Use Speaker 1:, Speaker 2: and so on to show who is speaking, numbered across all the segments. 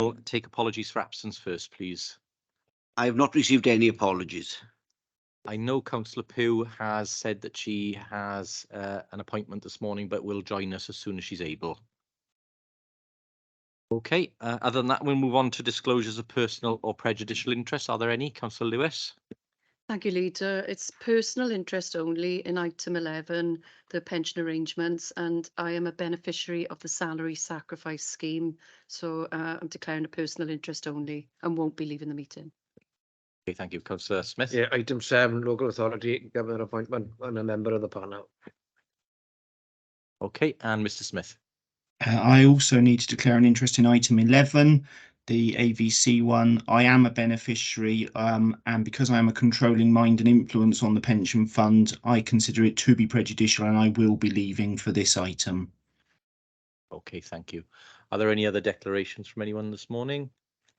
Speaker 1: We'll take apologies for absence first, please.
Speaker 2: I have not received any apologies.
Speaker 1: I know Councillor Pugh has said that she has an appointment this morning, but will join us as soon as she's able. Okay, other than that, we'll move on to disclosures of personal or prejudicial interest. Are there any? Councillor Lewis?
Speaker 3: Thank you, Leader. It's personal interest only in item 11, the pension arrangements, and I am a beneficiary of the salary sacrifice scheme. So I'm declaring a personal interest only and won't be leaving the meeting.
Speaker 1: Okay, thank you. Councillor Smith?
Speaker 4: Yeah, item 7, local authority governor appointment, and a member of the panel.
Speaker 1: Okay, and Mr. Smith?
Speaker 5: I also need to declare an interest in item 11, the AVC one. I am a beneficiary, and because I am a controlling mind and influence on the pension fund, I consider it to be prejudicial, and I will be leaving for this item.
Speaker 1: Okay, thank you. Are there any other declarations from anyone this morning?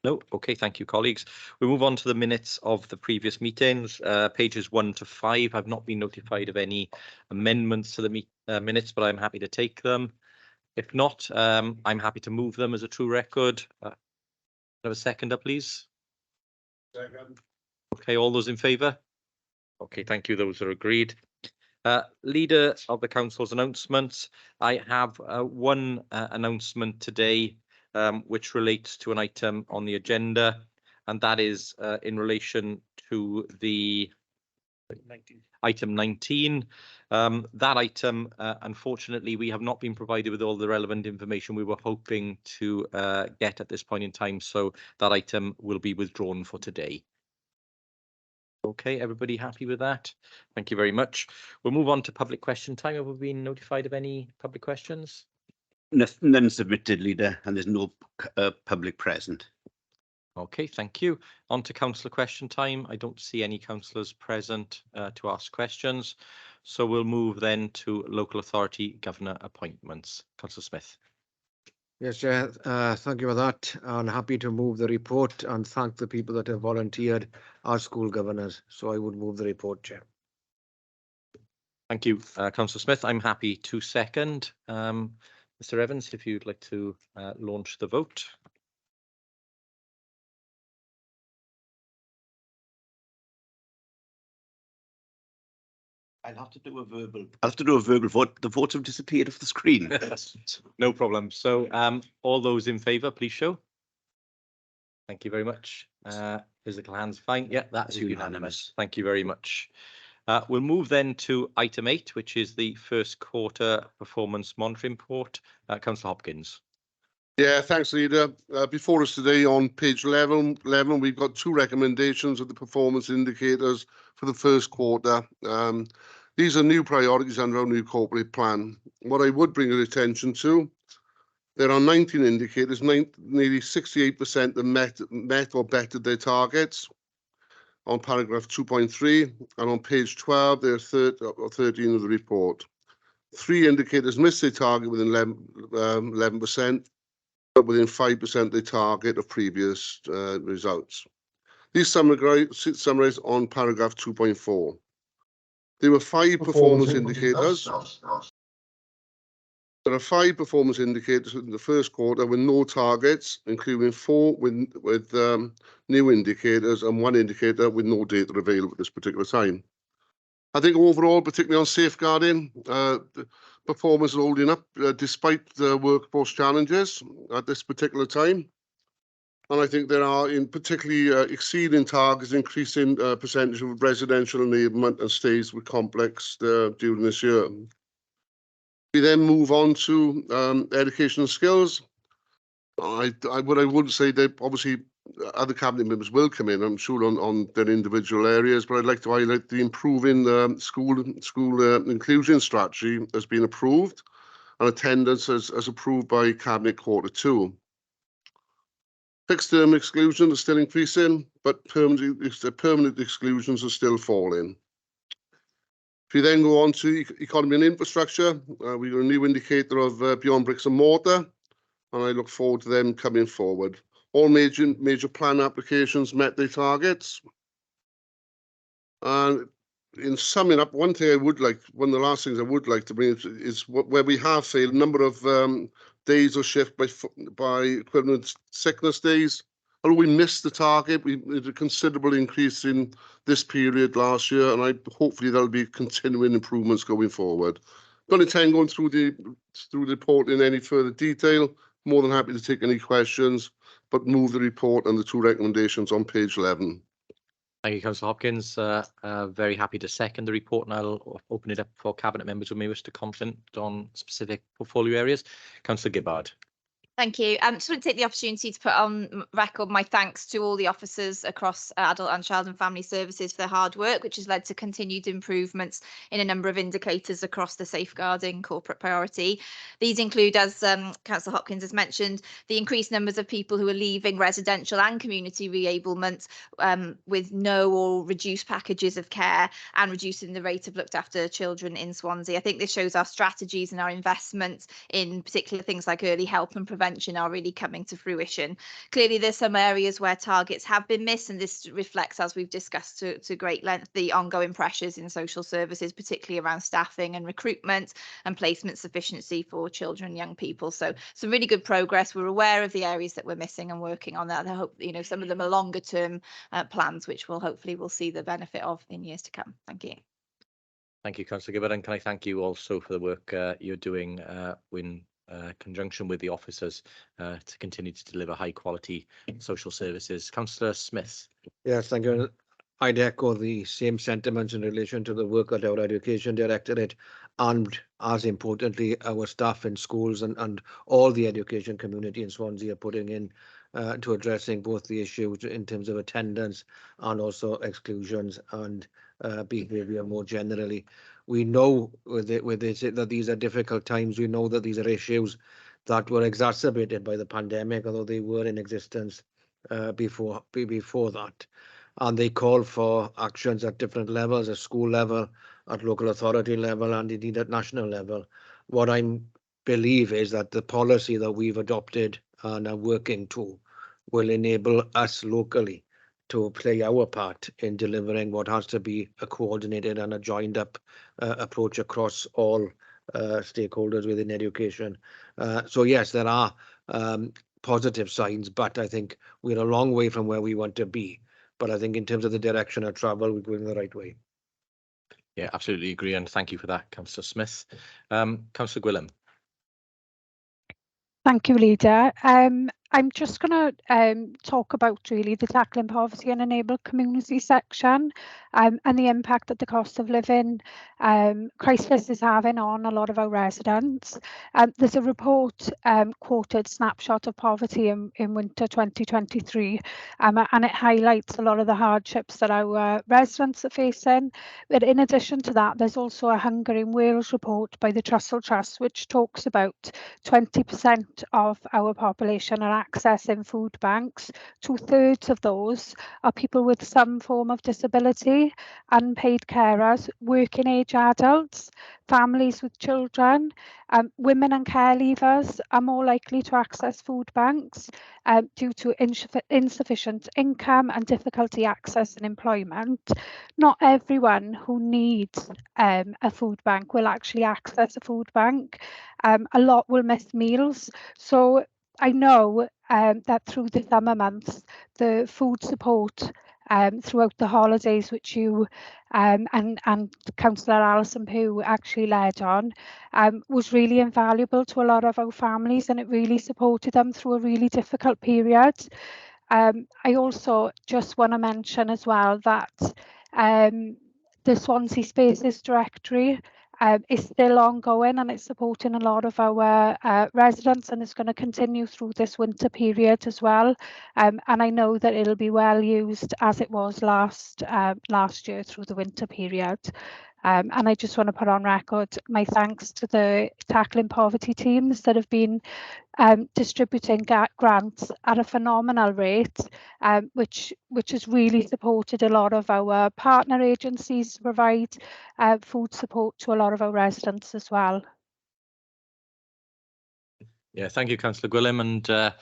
Speaker 1: No. Okay, thank you, colleagues. We move on to the minutes of the previous meetings, pages 1 to 5. I've not been notified of any amendments to the minutes, but I'm happy to take them. If not, I'm happy to move them as a true record. Have a seconder, please.
Speaker 4: Second.
Speaker 1: Okay, all those in favour? Okay, thank you. Those are agreed. Leader of the Council's announcements. I have one announcement today, which relates to an item on the agenda, and that is in relation to the item 19. That item, unfortunately, we have not been provided with all the relevant information we were hoping to get at this point in time, so that item will be withdrawn for today. Okay, everybody happy with that? Thank you very much. We'll move on to public question time. Have we been notified of any public questions?
Speaker 2: None submitted, Leader, and there's no public present.
Speaker 1: Okay, thank you. On to councillor question time. I don't see any councillors present to ask questions. So we'll move then to local authority governor appointments. Councillor Smith.
Speaker 4: Yes, Chair, thank you for that. I'm happy to move the report and thank the people that have volunteered as school governors. So I would move the report, Chair.
Speaker 1: Thank you, Councillor Smith. I'm happy to second. Mr. Evans, if you'd like to launch the vote.
Speaker 2: I'll have to do a verbal vote. The votes have disappeared off the screen.
Speaker 1: No problem. So all those in favour, please show. Thank you very much. Physical hands, fine. Yeah, that's unanimous. Thank you very much. We'll move then to item 8, which is the first quarter performance monitoring report. Councillor Hopkins.
Speaker 6: Yeah, thanks, Leader. Before us today on page 11, we've got 2 recommendations of the performance indicators for the first quarter. These are new priorities under our new corporate plan. What I would bring your attention to, there are 19 indicators, nearly 68% have met or bettered their targets on paragraph 2.3, and on page 12, there are 13 of the report. 3 indicators missed their target within 11%, but within 5% of the target of previous results. These summarised on paragraph 2.4. There were 5 performance indicators. There are 5 performance indicators in the first quarter with no targets, including 4 with new indicators and 1 indicator with no data available at this particular time. I think overall, particularly on safeguarding, performance is holding up despite the workforce challenges at this particular time. And I think there are, in particularly exceeding targets, increasing percentage of residential enablement and stays with complex during this year. We then move on to education and skills. I wouldn't say that obviously other cabinet members will come in, I'm sure, on their individual areas, but I'd like to highlight the improving school inclusion strategy has been approved, and attendance as approved by Cabinet Quarter 2. Fixed term exclusion is still increasing, but permanent exclusions are still falling. If you then go on to economy and infrastructure, we've got a new indicator of beyond bricks and mortar, and I look forward to them coming forward. All major plan applications met their targets. And in summing up, one of the last things I would like to bring is where we have failed, a number of days or shift by equivalent sickness days. Although we missed the target, we had a considerable increase in this period last year, and hopefully there'll be continuing improvements going forward. Don't intend going through the report in any further detail. More than happy to take any questions, but move the report and the 2 recommendations on page 11.
Speaker 1: Thank you, Councillor Hopkins. Very happy to second the report, and I'll open it up for Cabinet members who may wish to comment on specific portfolio areas. Councillor Gibbard.
Speaker 7: Thank you. Just want to take the opportunity to put on record my thanks to all the officers across adult and child and family services for their hard work, which has led to continued improvements in a number of indicators across the safeguarding corporate priority. These include, as Councillor Hopkins has mentioned, the increased numbers of people who are leaving residential and community reablement with no or reduced packages of care, and reducing the rate of looked after children in Swansea. I think this shows our strategies and our investments in particular things like early help and prevention are really coming to fruition. Clearly, there's some areas where targets have been missed, and this reflects, as we've discussed to great length, the ongoing pressures in social services, particularly around staffing and recruitment and placement sufficiency for children and young people. So some really good progress. We're aware of the areas that we're missing and working on that. I hope some of them are longer term plans, which we'll see the benefit of in years to come. Thank you.
Speaker 1: Thank you, Councillor Gibbard, and can I thank you also for the work you're doing in conjunction with the officers to continue to deliver high quality social services. Councillor Smith.
Speaker 4: Yes, thank you. I'd echo the same sentiments in relation to the work that our Education Directorate and, as importantly, our staff in schools and all the education community in Swansea are putting in to addressing both the issues in terms of attendance and also exclusions and behaviour more generally. We know that these are difficult times. We know that these are issues that were exacerbated by the pandemic, although they were in existence before that. And they call for actions at different levels, at school level, at local authority level, and indeed at national level. What I believe is that the policy that we've adopted and are working to will enable us locally to play our part in delivering what has to be a coordinated and a joined up approach across all stakeholders within education. So yes, there are positive signs, but I think we're a long way from where we want to be. But I think in terms of the direction of travel, we're going the right way.
Speaker 1: Yeah, absolutely agree, and thank you for that, Councillor Smith. Councillor Gwilym.
Speaker 8: Thank you, Leader. I'm just going to talk about really the Tackling Poverty and Enable Community section and the impact that the cost of living crisis is having on a lot of our residents. There's a report quoted Snapshot of Poverty in winter 2023, and it highlights a lot of the hardships that our residents are facing. But in addition to that, there's also a Hunger in Wales report by the Trussell Trust, which talks about 20% of our population are accessing food banks. 2/3 of those are people with some form of disability, unpaid carers, working age adults, families with children. Women and care leavers are more likely to access food banks due to insufficient income and difficulty accessing employment. Not everyone who needs a food bank will actually access a food bank. A lot will miss meals. So I know that through the summer months, the food support throughout the holidays, which you and Councillor Alison Pugh actually led on, was really invaluable to a lot of our families, and it really supported them through a really difficult period. I also just want to mention as well that the Swansea Spaces Directory is still ongoing, and it's supporting a lot of our residents, and it's going to continue through this winter period as well. And I know that it'll be well used as it was last year through the winter period. And I just want to put on record my thanks to the Tackling Poverty teams that have been distributing grants at a phenomenal rate, which has really supported a lot of our partner agencies to provide food support to a lot of our residents as well.
Speaker 1: Yeah, thank you, Councillor Gwilym, and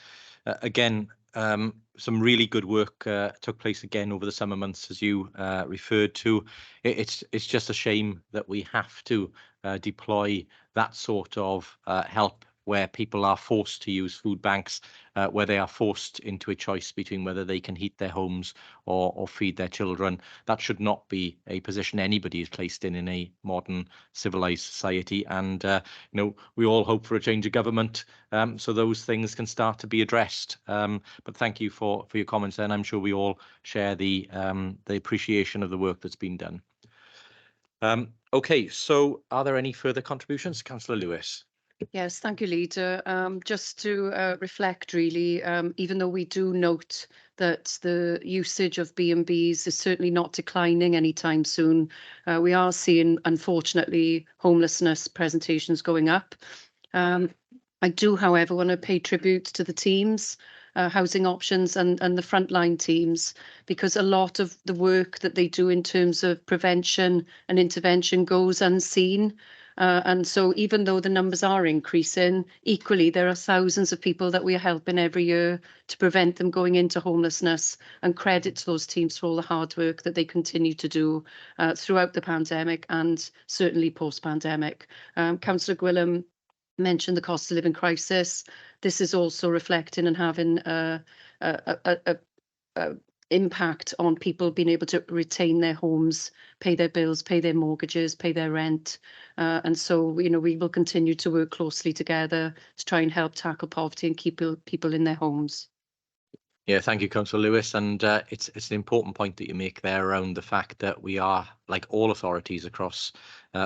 Speaker 1: again, some really good work took place again over the summer months, as you referred to. It's just a shame that we have to deploy that sort of help where people are forced to use food banks, where they are forced into a choice between whether they can heat their homes or feed their children. That should not be a position anybody is placed in a modern civilized society. And we all hope for a change of government, so those things can start to be addressed. But thank you for your comments, and I'm sure we all share the appreciation of the work that's been done. Okay, so are there any further contributions? Councillor Lewis.
Speaker 3: Yes, thank you, Leader. Just to reflect, really, even though we do note that the usage of B&Bs is certainly not declining anytime soon, we are seeing, unfortunately, homelessness presentations going up. I do, however, want to pay tribute to the teams, housing options and the frontline teams, because a lot of the work that they do in terms of prevention and intervention goes unseen. And so even though the numbers are increasing, equally, there are thousands of people that we are helping every year to prevent them going into homelessness, and credit to those teams for all the hard work that they continue to do throughout the pandemic and certainly post-pandemic. Councillor Gwilym mentioned the cost of living crisis. This is also reflecting and having a impact on people being able to retain their homes, pay their bills, pay their mortgages, pay their rent. And so, we will continue to work closely together to try and help tackle poverty and keep people in their homes.
Speaker 1: Yeah, thank you, Councillor Lewis. And it's an important point that you make there around the fact that we are, like all authorities across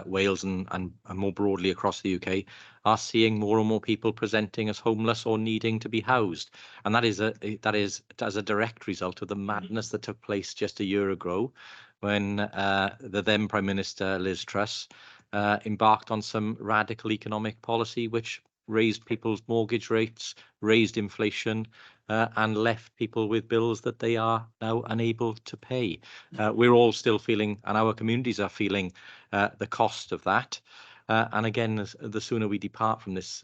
Speaker 1: Wales and more broadly across the UK, are seeing more and more people presenting as homeless or needing to be housed. And that is as a direct result of the madness that took place just a year ago, when the then Prime Minister Liz Truss embarked on some radical economic policy which raised people's mortgage rates, raised inflation, and left people with bills that they are now unable to pay. We're all still feeling, and our communities are feeling, the cost of that. And again, the sooner we depart from this,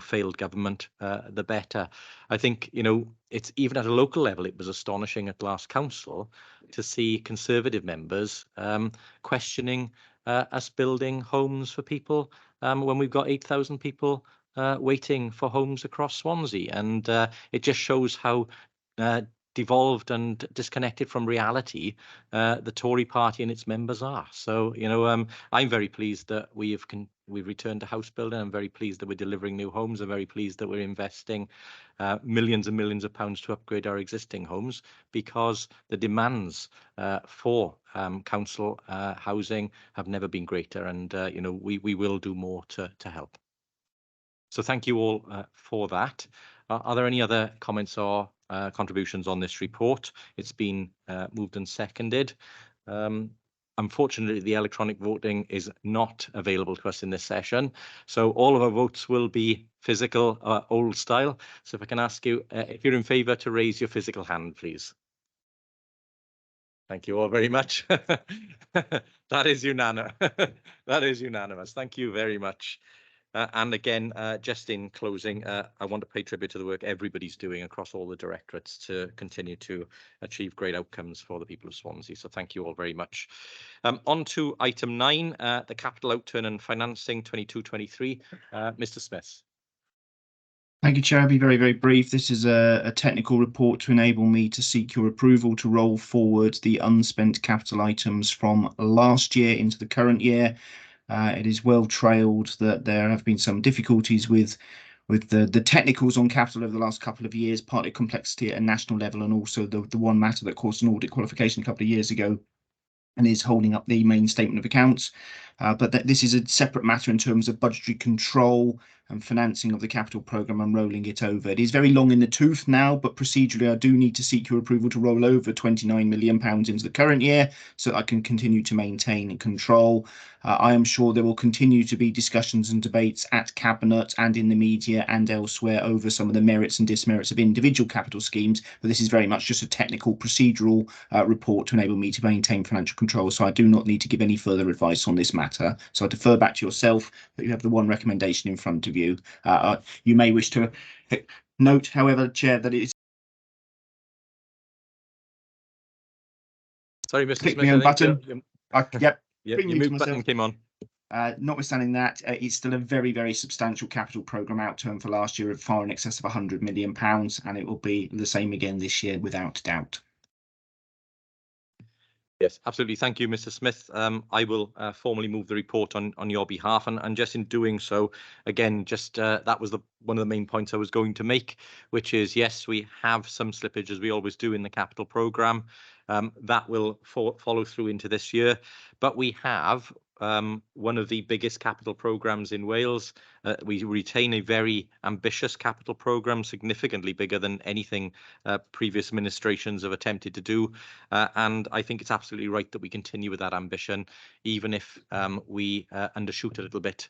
Speaker 1: failed government, the better. I think, it's even at a local level, it was astonishing at last council to see Conservative members questioning us building homes for people when we've got 8,000 people waiting for homes across Swansea. And it just shows how devolved and disconnected from reality the Tory party and its members are. So, I'm very pleased that we've returned to house building. I'm very pleased that we're delivering new homes. I'm very pleased that we're investing millions and millions of pounds to upgrade our existing homes, because the demands for council housing have never been greater. And, we will do more to help. So thank you all for that. Are there any other comments or contributions on this report? It's been moved and seconded. Unfortunately, the electronic voting is not available to us in this session, so all of our votes will be physical, old style. So if I can ask you, if you're in favour, to raise your physical hand, please. Thank you all very much. That is unanimous. That is unanimous. Thank you very much. And again, just in closing, I want to pay tribute to the work everybody's doing across all the directorates to continue to achieve great outcomes for the people of Swansea. So thank you all very much. On to item 9, the capital outturn and financing 22-23. Mr. Smith.
Speaker 5: Thank you, Chair. I'll be very, very brief. This is a technical report to enable me to seek your approval to roll forward the unspent capital items from last year into the current year. It is well trailed that there have been some difficulties with the technicals on capital over the last couple of years, partly complexity at a national level, and also the one matter that caused an audit qualification a couple of years ago and is holding up the main statement of accounts. But this is a separate matter in terms of budgetary control and financing of the capital programme and rolling it over. It is very long in the tooth now, but procedurally I do need to seek your approval to roll over £29 million into the current year so that I can continue to maintain control. I am sure there will continue to be discussions and debates at Cabinet and in the media and elsewhere over some of the merits and dismerits of individual capital schemes, but this is very much just a technical procedural report to enable me to maintain financial control, so I do not need to give any further advice on this matter. So I defer back to yourself, but you have the one recommendation in front of you. You may wish to note, however, Chair, that it is
Speaker 1: Sorry, Mr.
Speaker 5: click
Speaker 1: Smith.
Speaker 5: me on button. Yep.
Speaker 1: Your mute button came on.
Speaker 5: Notwithstanding that, it's still a very, very substantial capital programme outturn for last year of far in excess of £100 million, and it will be the same again this year without doubt.
Speaker 1: Yes, absolutely. Thank you, Mr. Smith. I will formally move the report on your behalf, and just in doing so, again, just that was one of the main points I was going to make, which is, yes, we have some slippage, as we always do in the capital programme. That will follow through into this year, but we have one of the biggest capital programmes in Wales. We retain a very ambitious capital programme, significantly bigger than anything previous administrations have attempted to do. And I think it's absolutely right that we continue with that ambition, even if we undershoot a little bit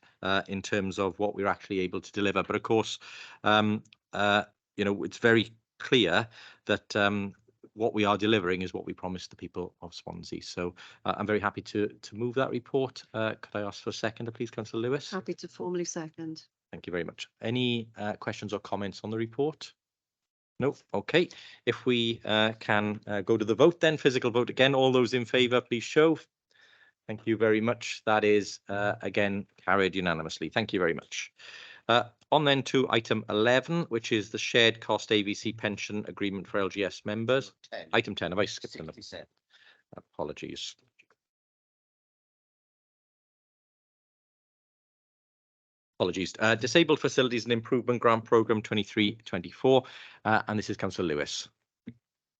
Speaker 1: in terms of what we're actually able to deliver. But of course, it's very clear that what we are delivering is what we promised the people of Swansea. So I'm very happy to move that report. Could I ask for a seconder, please, Councillor Lewis?
Speaker 3: Happy to formally second.
Speaker 1: Thank you very much. Any questions or comments on the report? No. Okay. If we can go to the vote then, physical vote again. All those in favour, please show. Thank you very much. That is, again, carried unanimously. Thank you very much. On then to item 11, which is the shared cost AVC pension agreement for LGS members.
Speaker 2: 10.
Speaker 1: Item 10, have I skipped them?
Speaker 2: 60%.
Speaker 1: Apologies. Apologies. Disabled Facilities and Improvement Grant Programme 23-24, and this is Councillor Lewis.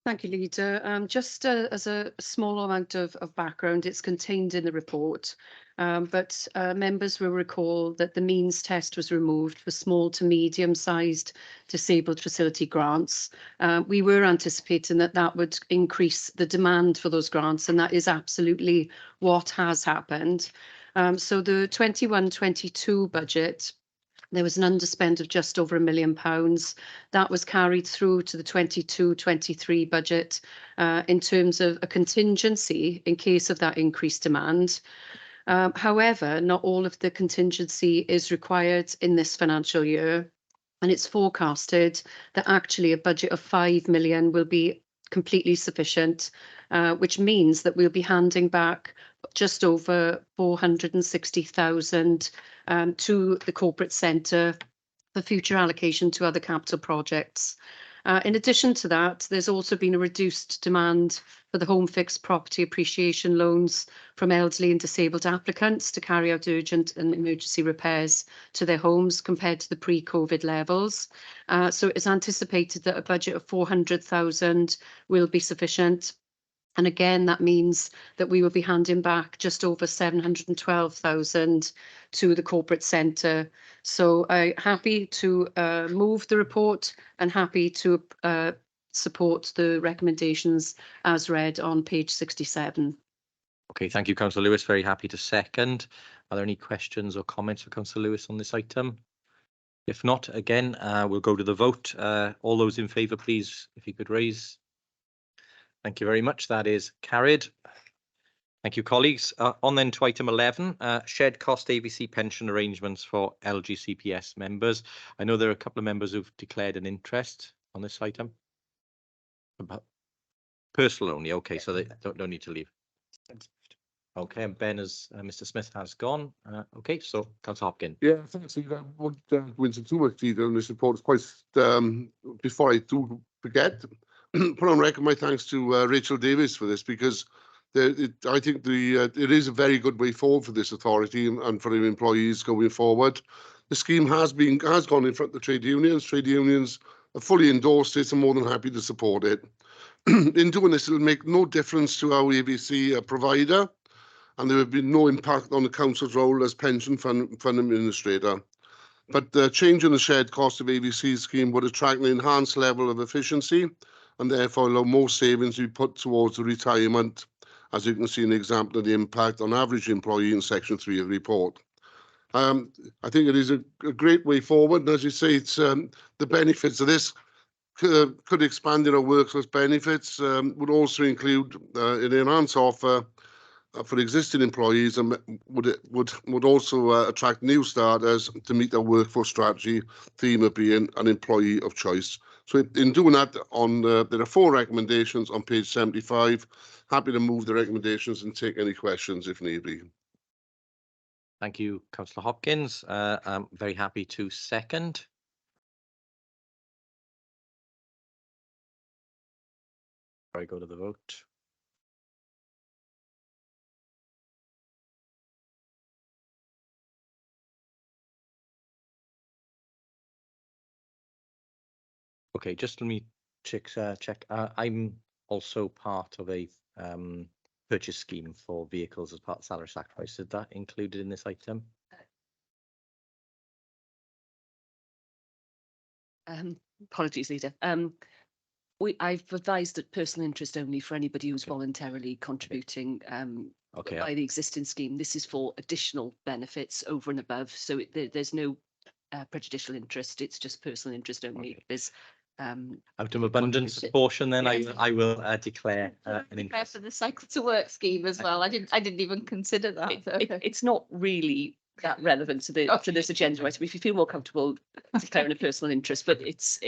Speaker 3: Thank you, Leader. Just as a small amount of background, it's contained in the report, but members will recall that the means test was removed for small to medium-sized disabled facility grants. We were anticipating that would increase the demand for those grants, and that is absolutely what has happened. So the 21-22 budget, there was an underspend of just over £1 million. That was carried through to the 22-23 budget in terms of a contingency in case of that increased demand. However, not all of the contingency is required in this financial year, and it's forecasted that actually a budget of £5 million will be completely sufficient, which means that we'll be handing back just over 460,000 to the corporate centre for future allocation to other capital projects. In addition to that, there's also been a reduced demand for the home fixed property appreciation loans from elderly and disabled applicants to carry out urgent and emergency repairs to their homes compared to the pre-COVID levels. So it's anticipated that a budget of 400,000 will be sufficient. And again, that means that we will be handing back just over 712,000 to the corporate centre. So I'm happy to move the report and happy to support the recommendations as read on page 67.
Speaker 1: Okay, thank you, Councillor Lewis. Very happy to second. Are there any questions or comments for Councillor Lewis on this item? If not, again, we'll go to the vote. All those in favour, please, if you could raise. Thank you very much. That is carried. Thank you, colleagues. On then to item 11, shared cost AVC pension arrangements for LGCPS members. I know there are a couple of members who've declared an interest on this item. Personal only. Okay, so they don't need to leave. Okay, and Ben, as Mr. Smith has gone. Okay, so Councillor Hopkins.
Speaker 6: Yeah, thanks. I won't go into too much detail on this report. It's quite, before I do forget, put on record my thanks to Rachel Davis for this, because I think it is a very good way forward for this authority and for the employees going forward. The scheme has gone in front of the trade unions. Trade unions have fully endorsed it and more than happy to support it. In doing this, it will make no difference to our AVC provider, and there will be no impact on the council's role as pension fund administrator. But the change in the shared cost of AVC scheme would attract an enhanced level of efficiency and therefore allow more savings to be put towards the retirement, as you can see an example of the impact on average employee in section 3 of the report. I think it is a great way forward, and as you say, it's the benefits of this could expand in our workforce benefits, would also include an enhanced offer for existing employees, and would also attract new starters to meet their workforce strategy theme of being an employee of choice. So in doing that, there are 4 recommendations on page 75. Happy to move the recommendations and take any questions if need be.
Speaker 1: Thank you, Councillor Hopkins. I'm very happy to second. Before I go to the vote. Okay, just let me check. I'm also part of a purchase scheme for vehicles as part of salary sacrifice. Is that included in this item?
Speaker 9: Apologies, Leader. I've advised that personal interest only for anybody who's voluntarily contributing
Speaker 1: Okay.
Speaker 9: by the existing scheme. This is for additional benefits over and above. So there's no prejudicial interest. It's just personal interest only.
Speaker 1: Okay.
Speaker 9: There's
Speaker 1: Out of abundance of caution, then I will declare an
Speaker 7: Prepare
Speaker 1: interest.
Speaker 7: for the cycle to work scheme as well. I didn't even consider that.
Speaker 9: it's not really that relevant to the to this agenda item. If you feel more comfortable declaring a personal interest, but it's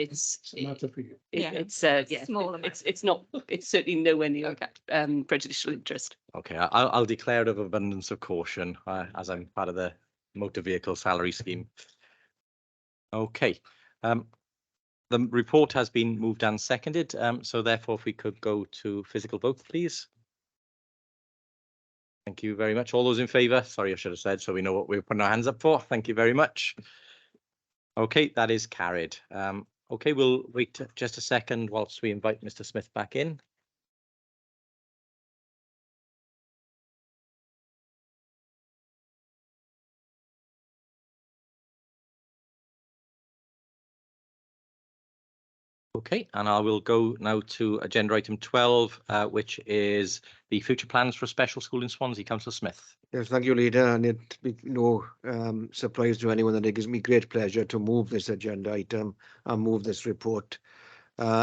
Speaker 7: Small amount.
Speaker 9: it's certainly nowhere near prejudicial interest.
Speaker 1: Okay, I'll declare it of abundance of caution as I'm part of the motor vehicle salary scheme. Okay. The report has been moved and seconded, so therefore if we could go to physical vote, please. Thank you very much. All those in favour? Sorry, I should have said, so we know what we're putting our hands up for. Thank you very much. Okay, that is carried. Okay, we'll wait just a second whilst we invite Mr. Smith back in. Okay, and I will go now to agenda item 12, which is the future plans for a special school in Swansea. Councillor Smith.
Speaker 4: Yes, thank you, Leader. And it be no surprise to anyone that it gives me great pleasure to move this agenda item and move this report.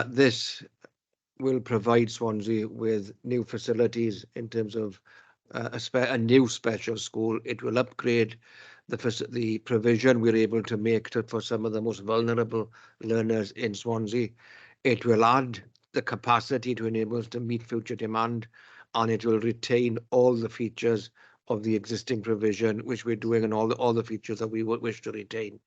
Speaker 4: This will provide Swansea with new facilities in terms of a new special school. It will upgrade the provision we're able to make for some of the most vulnerable learners in Swansea. It will add the capacity to enable us to meet future demand, and it will retain all the features of the existing provision, which we're doing, and all the features that we would wish to retain.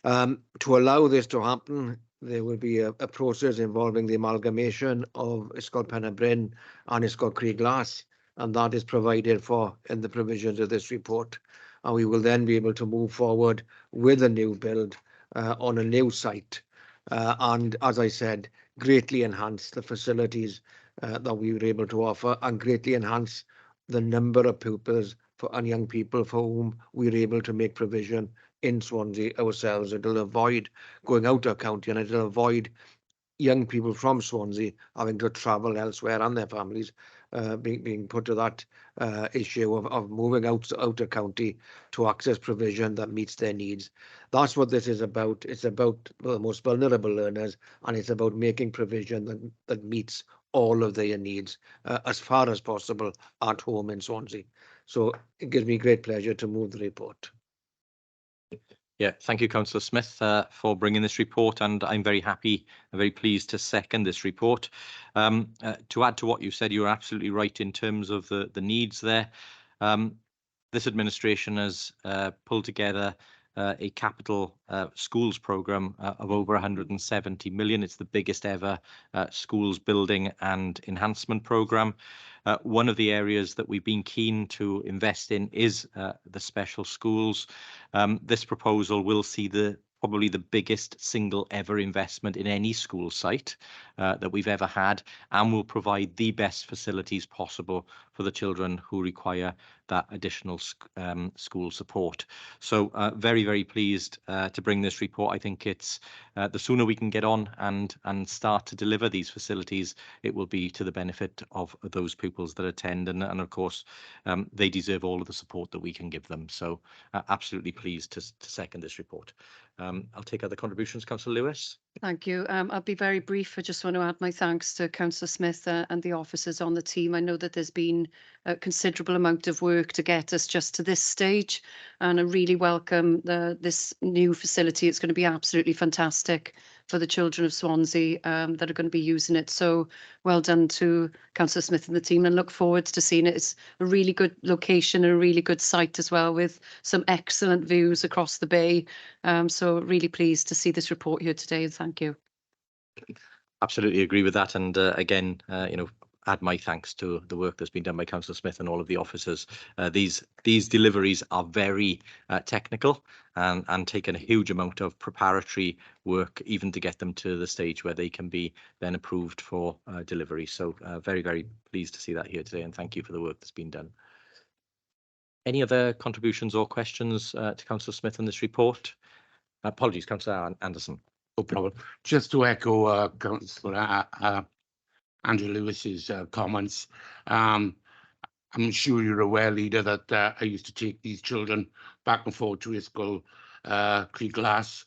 Speaker 4: To allow this to happen, there will be a process involving the amalgamation of Ysgol Pen-y-Bryn and Ysgol Creg-Las, and that is provided for in the provisions of this report. And we will then be able to move forward with a new build on a new site. And as I said, greatly enhance the facilities that we were able to offer, and greatly enhance the number of pupils and young people for whom we're able to make provision in Swansea ourselves. It'll avoid going out of county, and it'll avoid young people from Swansea having to travel elsewhere, and their families being put to that issue of moving out of county to access provision that meets their needs. That's what this is about. It's about the most vulnerable learners, and it's about making provision that meets all of their needs as far as possible at home in Swansea. So it gives me great pleasure to move the report.
Speaker 1: Yeah, thank you, Councillor Smith, for bringing this report, and I'm very happy and very pleased to second this report. To add to what you said, you're absolutely right in terms of the needs there. This administration has pulled together a capital schools programme of over 170 million. It's the biggest ever schools building and enhancement programme. One of the areas that we've been keen to invest in is the special schools. This proposal will see probably the biggest single ever investment in any school site that we've ever had, and will provide the best facilities possible for the children who require that additional school support. So very, very pleased to bring this report. I think it's the sooner we can get on and start to deliver these facilities, it will be to the benefit of those pupils that attend, and of course they deserve all of the support that we can give them. So absolutely pleased to second this report. I'll take other contributions. Councillor Lewis.
Speaker 3: Thank you. I'll be very brief. I just want to add my thanks to Councillor Smith and the officers on the team. I know that there's been a considerable amount of work to get us just to this stage, and I really welcome this new facility. It's going to be absolutely fantastic for the children of Swansea that are going to be using it. So well done to Councillor Smith and the team, and look forward to seeing it. It's a really good location and a really good site as well, with some excellent views across the bay. So really pleased to see this report here today, and thank you.
Speaker 1: Absolutely agree with that. And again, add my thanks to the work that's been done by Councillor Smith and all of the officers. These deliveries are very technical and taken a huge amount of preparatory work, even to get them to the stage where they can be then approved for delivery. So very, very pleased to see that here today, and thank you for the work that's been done. Any other contributions or questions to Councillor Smith on this report? Apologies, Councillor Anderson.
Speaker 10: No problem. Just to echo Councillor Andrew Lewis's comments. I'm sure you're aware, Leader, that I used to take these children back and forth to his school, Creek Glass.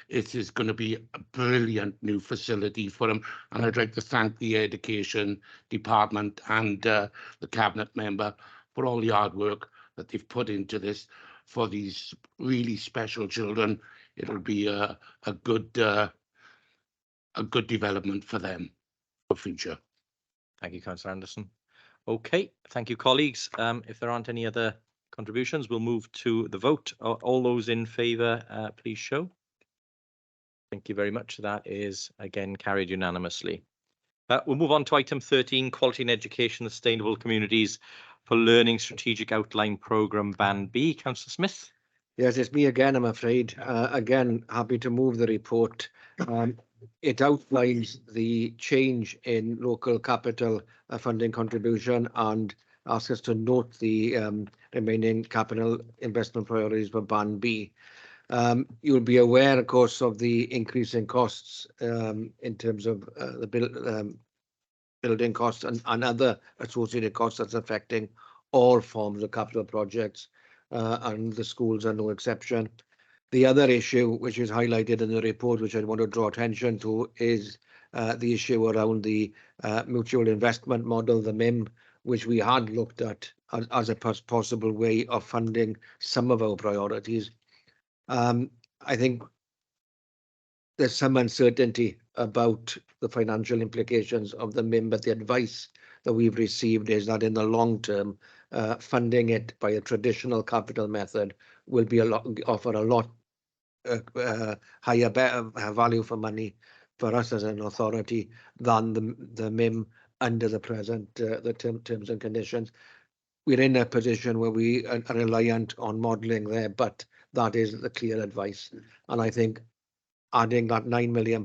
Speaker 10: It is going to be a brilliant new facility for them, and I'd like to thank the Education Department and the Cabinet member for all the hard work that they've put into this for these really special children. It'll be a good development for them for future.
Speaker 1: Thank you, Councillor Anderson. Okay, thank you, colleagues. If there aren't any other contributions, we'll move to the vote. All those in favour, please show. Thank you very much. That is again carried unanimously. We'll move on to item 13, Quality in Education, Sustainable Communities for Learning Strategic Outline Programme Band B. Councillor Smith.
Speaker 4: Yes, it's me again, I'm afraid. Again, happy to move the report. It outlines the change in local capital funding contribution and asks us to note the remaining capital investment priorities for Band B. You'll be aware, of course, of the increase in costs in terms of the building costs and other associated costs that's affecting all forms of capital projects, and the schools are no exception. The other issue, which is highlighted in the report, which I want to draw attention to, is the issue around the mutual investment model, the MIM, which we had looked at as a possible way of funding some of our priorities. I think there's some uncertainty about the financial implications of the MIM, but the advice that we've received is that in the long term, funding it by a traditional capital method will be offer a lot higher value for money for us as an authority than the MIM under the present terms and conditions. We're in a position where we are reliant on modelling there, but that is the clear advice. And I think adding that £9 million,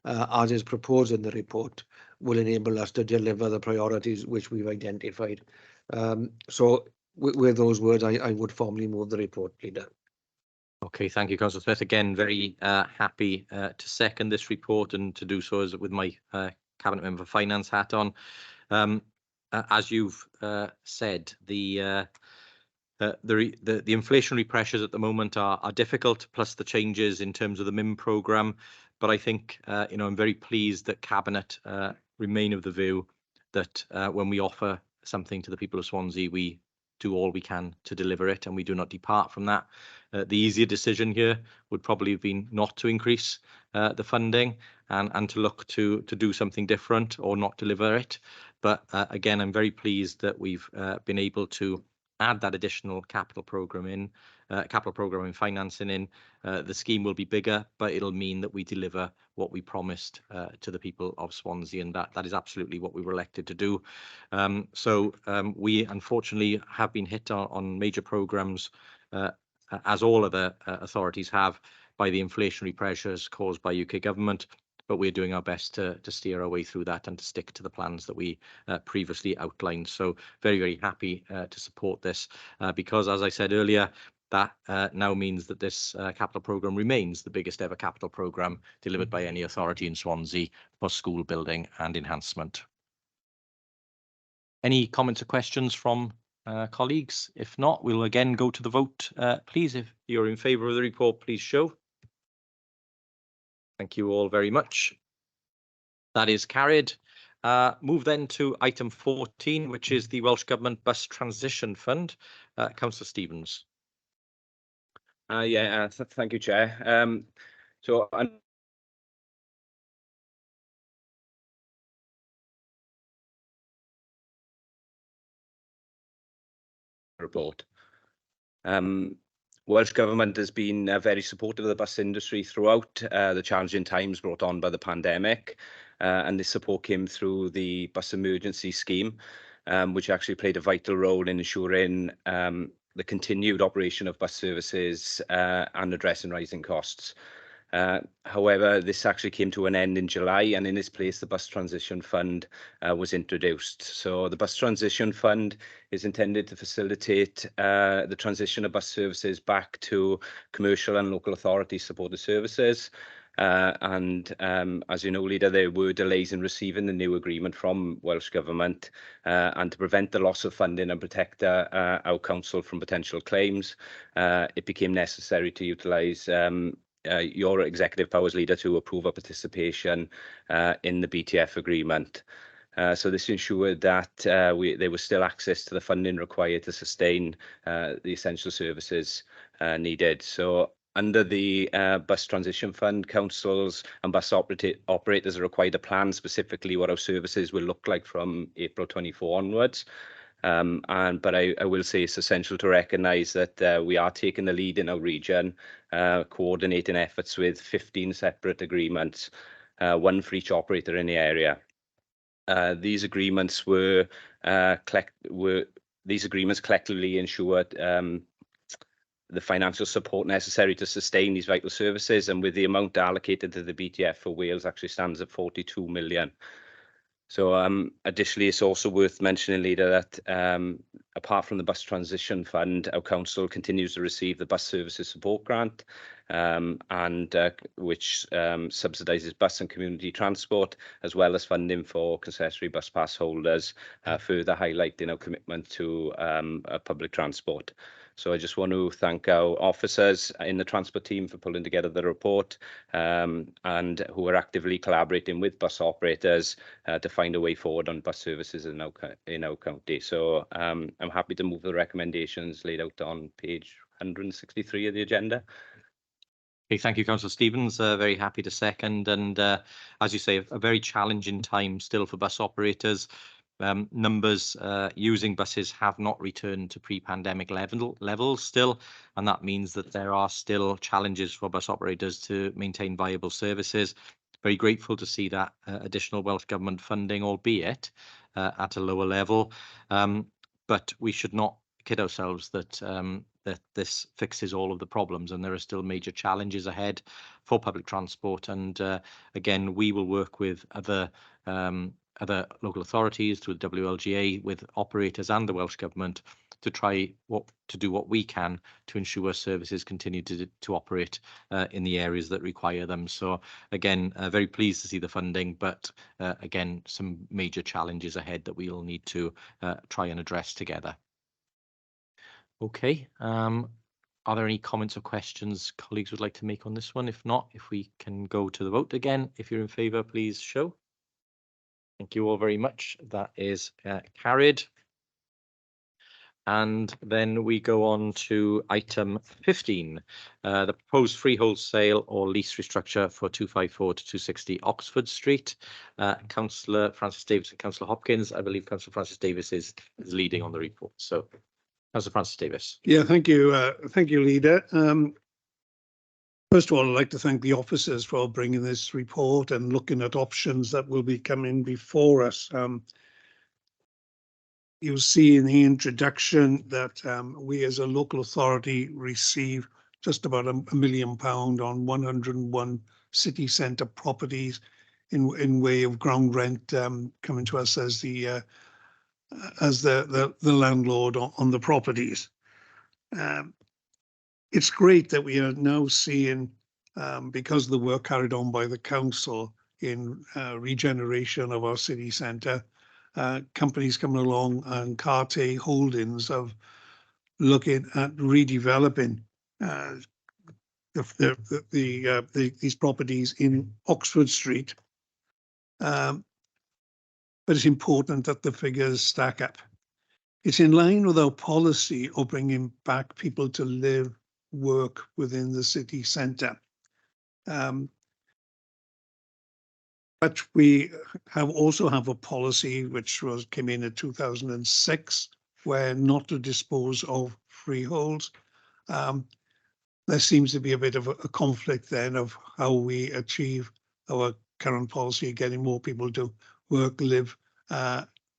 Speaker 4: as is proposed in the report, will enable us to deliver the priorities which we've identified. So with those words, I would formally move the report, Leader.
Speaker 1: Okay, thank you, Councillor Smith. Again, very happy to second this report, and to do so with my Cabinet Member Finance hat on. As you've said, the inflationary pressures at the moment are difficult, plus the changes in terms of the MIM programme. But I think I'm very pleased that Cabinet remain of the view that when we offer something to the people of Swansea, we do all we can to deliver it, and we do not depart from that. The easier decision here would probably have been not to increase the funding and to look to do something different or not deliver it. But again, I'm very pleased that we've been able to add that additional capital programming financing in. The scheme will be bigger, but it'll mean that we deliver what we promised to the people of Swansea, and that is absolutely what we were elected to do. So we unfortunately have been hit on major programmes, as all other authorities have, by the inflationary pressures caused by UK government. But we're doing our best to steer our way through that and to stick to the plans that we previously outlined. So very, very happy to support this because, as I said earlier, that now means that this capital programme remains the biggest ever capital programme delivered by any authority in Swansea for school building and enhancement. Any comments or questions from colleagues? If not, we'll again go to the vote. Please, if you're in favour of the report, please show. Thank you all very much. That is carried. Move then to item 14, which is the Welsh Government Bus Transition Fund. Councillor Stevens.
Speaker 11: Thank you, Chair. So report. Welsh Government has been very supportive of the bus industry throughout the challenging times brought on by the pandemic, and this support came through the Bus Emergency Scheme, which actually played a vital role in ensuring the continued operation of bus services and addressing rising costs. However, this actually came to an end in July, and in its place, the Bus Transition Fund was introduced. So the Bus Transition Fund is intended to facilitate the transition of bus services back to commercial and local authority supported services. As you know, Leader, there were delays in receiving the new agreement from Welsh Government, and to prevent the loss of funding and protect our council from potential claims, it became necessary to utilise your executive powers, Leader, to approve a participation in the BTF agreement. So this ensured that there was still access to the funding required to sustain the essential services needed. So under the Bus Transition Fund, councils and bus operators are required to plan specifically what our services will look like from April 24 onwards. But I will say it's essential to recognise that we are taking the lead in our region, coordinating efforts with 15 separate agreements, one for each operator in the area. These agreements collectively ensured the financial support necessary to sustain these vital services, and with the amount allocated to the BTF for Wales actually stands at 42 million. So additionally, it's also worth mentioning, Leader, that apart from the Bus Transition Fund, our council continues to receive the Bus Services Support Grant, which subsidises bus and community transport, as well as funding for concessionary bus pass holders, further highlighting our commitment to public transport. So I just want to thank our officers in the transport team for pulling together the report, and who are actively collaborating with bus operators to find a way forward on bus services in our county. So I'm happy to move the recommendations laid out on page 163 of the agenda.
Speaker 1: Okay, thank you, Councillor Stevens. Very happy to second. And as you say, a very challenging time still for bus operators. Numbers using buses have not returned to pre-pandemic levels still, and that means that there are still challenges for bus operators to maintain viable services. Very grateful to see that additional Welsh Government funding, albeit at a lower level, but we should not kid ourselves that that this fixes all of the problems, and there are still major challenges ahead for public transport. And again, we will work with other local authorities, through the WLGA, with operators and the Welsh Government to try to do what we can to ensure services continue to operate in the areas that require them. So again, very pleased to see the funding, but again, some major challenges ahead that we will need to try and address together. Okay, are there any comments or questions colleagues would like to make on this one? If not, if we can go to the vote again. If you're in favour, please show. Thank you all very much. That is carried. And then we go on to item 15, the proposed freehold sale or lease restructure for 254 to 260 Oxford Street. Councillor Francis Davis and Councillor Hopkins. I believe Councillor Francis Davis is leading on the report. So, Councillor Francis Davis.
Speaker 12: Yeah, thank you, Leader. First of all, I'd like to thank the officers for bringing this report and looking at options that will be coming before us. You'll see in the introduction that we as a local authority receive just about £1 million on 101 city centre properties in way of ground rent coming to us as the landlord on the properties. It's great that we are now seeing, because of the work carried on by the council in regeneration of our city centre, companies coming along and Carte Holdings of looking at redeveloping these properties in Oxford Street. But it's important that the figures stack up. It's in line with our policy of bringing back people to live, work within the city centre. But we also have a policy which came in 2006 where not to dispose of freeholds. There seems to be a bit of a conflict then of how we achieve our current policy, getting more people to work, live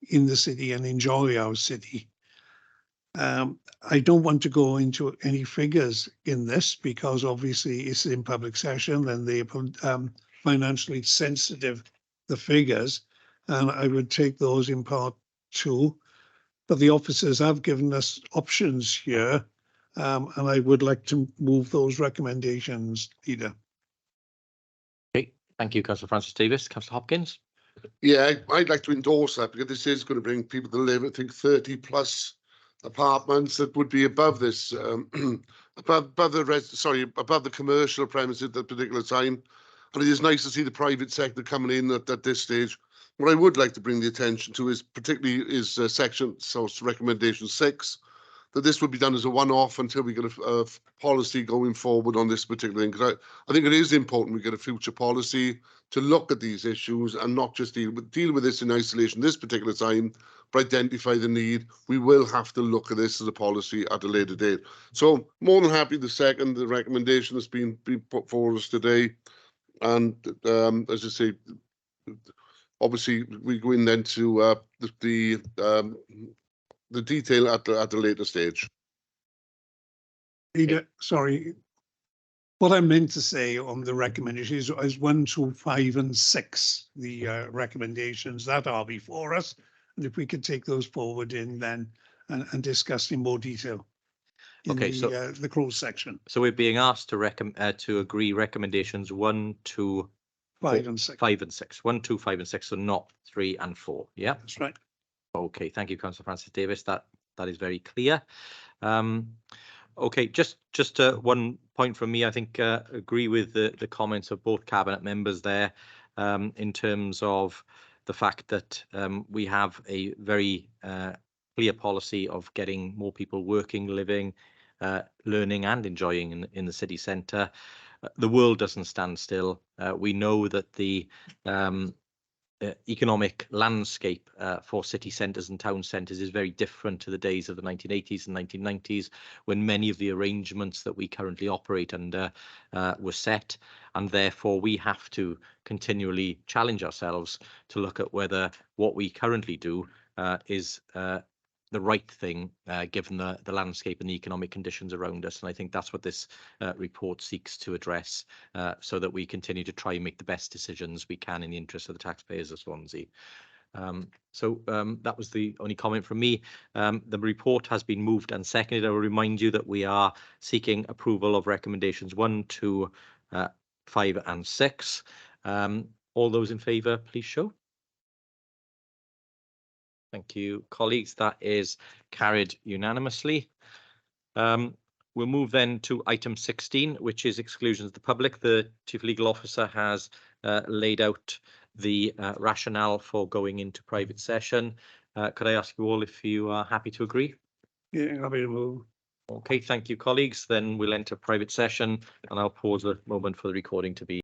Speaker 12: in the city and enjoy our city. I don't want to go into any figures in this because obviously it's in public session and they're financially sensitive, the figures, and I would take those in part two. But the officers have given us options here, and I would like to move those recommendations, Leader.
Speaker 1: Okay, thank you, Councillor Francis Davis. Councillor Hopkins.
Speaker 6: Yeah, I'd like to endorse that because this is going to bring people to live, I think, 30 plus apartments that would be above this, above the commercial premises at that particular time. And it is nice to see the private sector coming in at this stage. What I would like to bring the attention to is recommendation 6, that this would be done as a one-off until we get a policy going forward on this particular thing. Because I think it is important we get a future policy to look at these issues and not just deal with this in isolation this particular time, but identify the need. We will have to look at this as a policy at a later date. So more than happy to second the recommendation that's been put forward us today. And as I say, obviously we go in then to the detail at the later stage.
Speaker 12: Leader, sorry. What I meant to say on the recommendations is 1, 2, 5, and 6, the recommendations that are before us. And if we could take those forward in then and discuss in more detail in
Speaker 1: Okay,
Speaker 12: the closed section.
Speaker 1: So we're being asked to agree recommendations 1, 2,
Speaker 12: 5 and 6.
Speaker 1: 5 and 6. 1, 2, 5 and 6, so not 3 and 4. Yeah.
Speaker 12: That's right.
Speaker 1: Okay, thank you, Councillor Francis Davis. That is very clear. Okay, just one point from me. I think agree with the comments of both cabinet members there in terms of the fact that we have a very clear policy of getting more people working, living, learning and enjoying in the city centre. The world doesn't stand still. We know that the economic landscape for city centres and town centres is very different to the days of the 1980s and 1990s, when many of the arrangements that we currently operate under were set, and therefore we have to continually challenge ourselves to look at whether what we currently do is the right thing given the landscape and the economic conditions around us. And I think that's what this report seeks to address, so that we continue to try and make the best decisions we can in the interest of the taxpayers of Swansea. That was the only comment from me. The report has been moved and seconded. I will remind you that we are seeking approval of recommendations 1, 2, 5 and 6. All those in favour, please show. Thank you, colleagues. That is carried unanimously. We'll move then to item 16, which is exclusions of the public. The Chief Legal Officer has laid out the rationale for going into private session. Could I ask you all if you are happy to agree?
Speaker 12: Yeah, happy to move.
Speaker 1: Okay, thank you, colleagues. Then we'll enter private session and I'll pause a moment for the recording to be